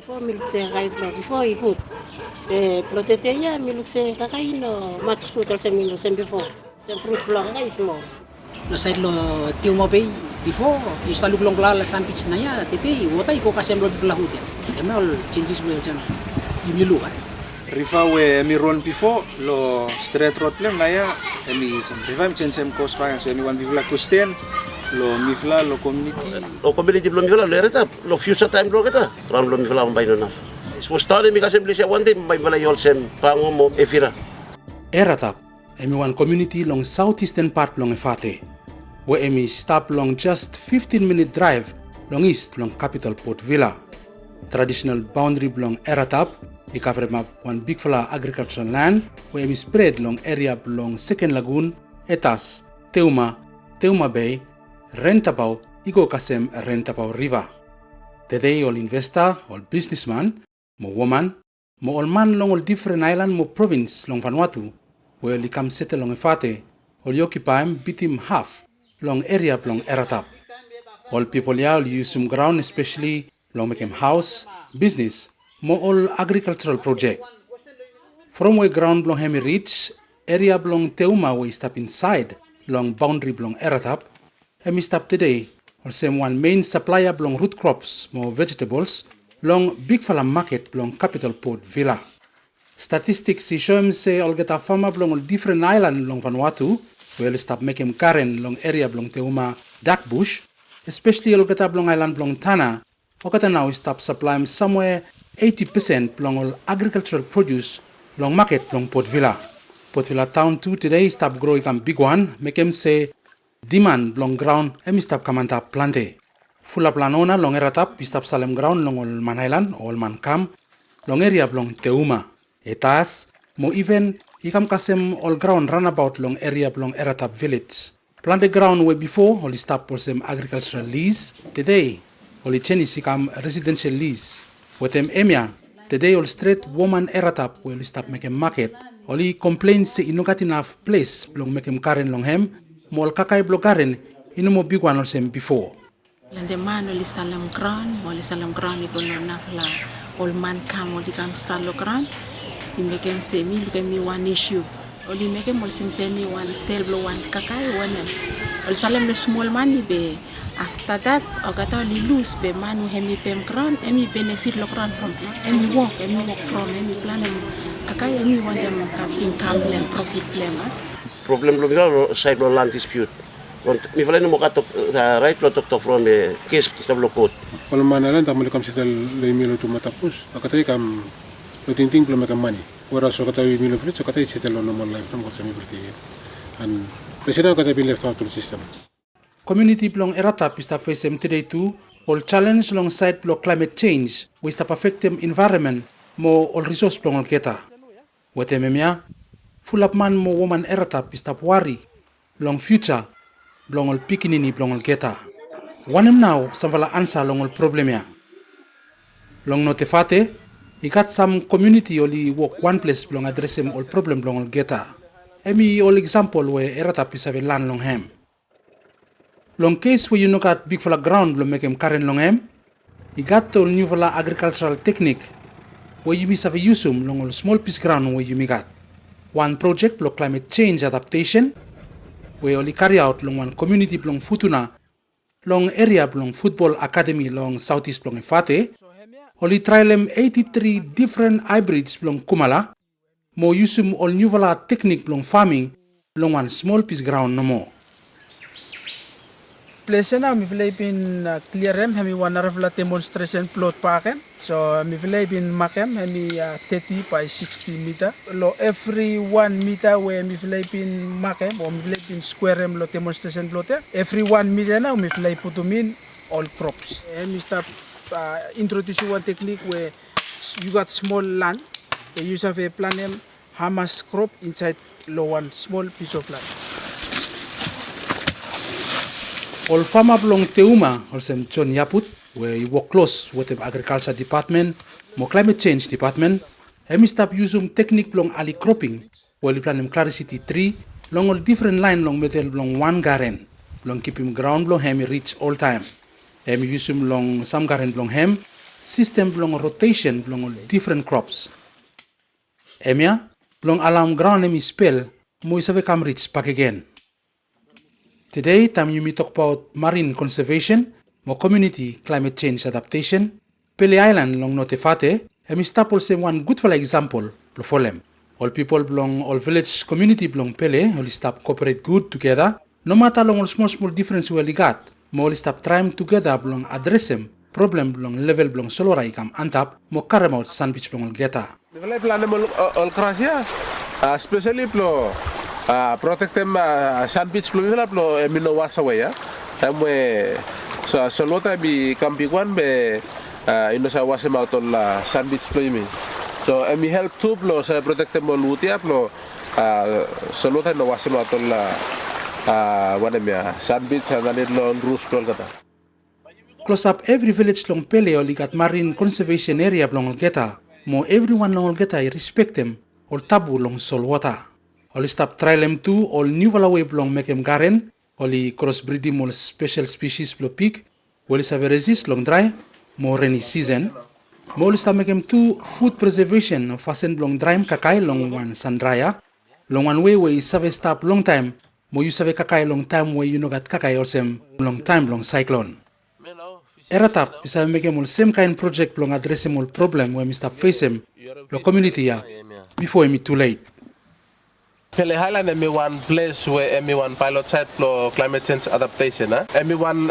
before milk se kai before ikut. Protete ya milk se kakai no mat school se milk se before. Se fruit blong kai small. No side lo tiu mo bay before you start look long la sampich na ya tete wota iko kasem lo blahu dia. Emol changes we jam. Imilu ka. Rifa we emi ron before lo straight road plan la ya emi sam rifa sem kos pa so emi wan vivla kusten lo mifla lo community lo mifla lo ereta lo future time lo kita ram lo mifla mbay no naf. So start mi kasem lisia one day mbay mala yol sem pango mo efira. Eratap emi wan community long southeastern part long Efate. Where emi stop long just 15-minute drive long east long capital Port Vila. Traditional boundary belong Eratap, I cover map one big fala agricultural land where emi spread long area belong Second Lagoon, Etas, Teuma Bay, Rentapau, Igo Kasem Rentapau River. Today all investor, all businessman, mo woman, mo all man long all different island mo province long Vanuatu, where they come settle long Efate, all occupy bitim half long area belong Eratap. All people here all use some ground especially long make house, business, mo all agricultural project. From where ground belong hemi reach, area belong Teuma where stop inside, long boundary belong Eratap, hemi stop today, or same one main supplier belong root crops, more vegetables, long big fala market belong capital Port Vila. Statistics show him say all get a farmer belong all different island long Vanuatu, where stop making Karen long area belong Teuma dark bush, especially all get a belong island belong Tana, Okata now stop supplying somewhere 80% long all agricultural produce long market long Port Vila. Port Vila town too today stop growing a big one, make him say demand long ground emi stop kamanta plante. Full planona long Eratap stop salem ground long all man island all man kam long area long Teuma. Etas mo even ikam kasem all ground runabout long area long Eratap village. Plante ground where before all stop for some agricultural lease today. Oli chenis ikam residential lease. Wetem emia, today all straight woman Eratap will stop making market. Oli complains say inogat enough place long making karen long hem, mol kakay blokaren inu mo big one sem before. Lande man oli salam ground ipo no nafla all man kam oli kam start lo ground. I make him say me one issue. Oli make him all say me one sell blow one kakay one. Oli salam the small money be. After that, I got only lose be man who hemi pem ground, any benefit lo ground from any work from any plan kakay any one them income plan profit plan. Problem lo mifla side lo land dispute. Mifla no mo katok sa right lo tok from the case sa lo court. Kalau mana lang tamu lekam setel le milo tu matapus, akatai kam lo tinting belum makam money. Wara so katai milo flit so katai setel lo normal life tam kota mi berti. And presiden katai bin left out to system. Community belong Eratap is face them today too, all challenge alongside belong climate change, we stop affect them environment, more all resource belong geta. What ememia, full up man mo woman Eratap is stop worry, long future, belong all pikinini belong all geta. One him now, savala answer long all problem ya. Long notifate, he got some community only work one place belong address him all problem belong all geta. Emi all example where Eratap is have a land long hem. Long case where you look at big fella ground lo make him karen long hem, he got the new fella agricultural technique where you miss have a use long all small piece ground where you got. One project lo climate change adaptation where only carry out long one community long Futuna, long area long football academy long southeast long Efate, only trial them 83 different hybrids long Kumala, more use all new fella technique long farming long one small piece ground no more. Place na mi Philippine clear rem hemi one revla demonstration plot parken so mi Philippine makem hemi 30 by 60 meter lo every 1 meter where mi Philippine makem or mi Philippine square rem lo demonstration plot every 1 meter now mi Philippine putumin all crops hemi start introduce one technique where you got small land you use of a plan hamas crop inside lo one small piece of land. All farmer belong Teuma, also John Yaput, where he work close with the agriculture department, more climate change department. Hemi stop using technique belong ali cropping, while he plan him clarity tree, long all different line long metal belong one garden, long keep him ground belong hemi reach all time. Hemi use him long some garden belong hem, system belong rotation belong different crops. Emia belong alarm ground emi spell mo isave kam reach back again. Today time you talk about marine conservation, mo community climate change adaptation. Pele Island long notifate emi stapol se one good for example lo folem. All people belong all village community belong Pele all stop cooperate good together. No matter long all small difference we got, mo all stop trying together belong address them problem belong level belong solora ikam antap mo karema sandwich belong geta. Nilai plan all krasia, especially plo protect them sandwich plo nilai plo emino wasaway ya. Amwe solota bi kampikuan be ino sa wasem outol sandwich plo imi. So emi help too plo sa protect them all utia plo solota no wasem outol wanemia sandwich angalit lo rus plo kata. Close up every village long Pele or ligat marine conservation area belong geta. Mo everyone long geta respect them or tabu long sol water. All stop trial them too all new way belong make them garen. Oli crossbreeding more special species blo pig. Will save resist long dry more rainy season. Mo stop make them too food preservation of fasten long dry kakai long one sun dryer. Long one way where is save stop long time. Mo you save kakai long time where you know got kakai also long time long cyclone. Eratap bisa make mul same kind project long address mul problem where Mr. face him lo community ya before it too late. Pele Highland emi one place where emi one pilot site lo climate change adaptation emi one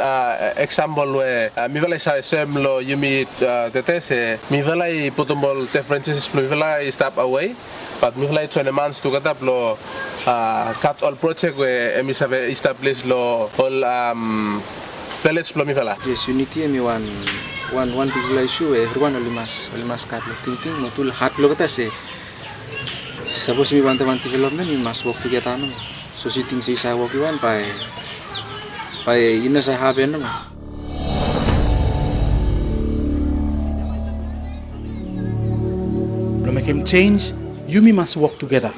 example where mi vela sa sem lo yumi tetese mi vela putumbol differences mi vela step away but mi vela 20 months to gatap lo cut all project where emi save establish lo all village plo mi vela. Yes, unity emi one big issue everyone only must cut lo thinking no tul hat lo kata se. Suppose we want development, we must work together. No? So sitting say sa work one by sa haben no. To make him change, you must work together.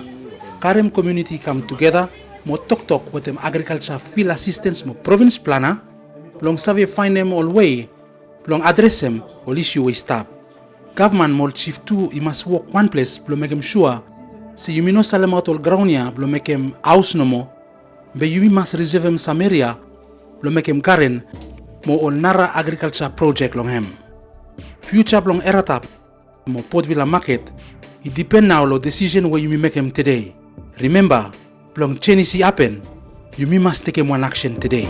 Karem community come together, mo talk with them agriculture field assistance mo province planner, long save find them all way, long address them all issue we stop. Government mo chief too, he must work one place, to make him sure. Si you no salem out all ground ya, blo make him house no mo, be you must reserve him some area, blo make him garen, mo all nara agriculture project long him. Future long eratap, mo Port Vila market, it depend now lo decision where you make him today. Remember, long change happen, you must take him one action today.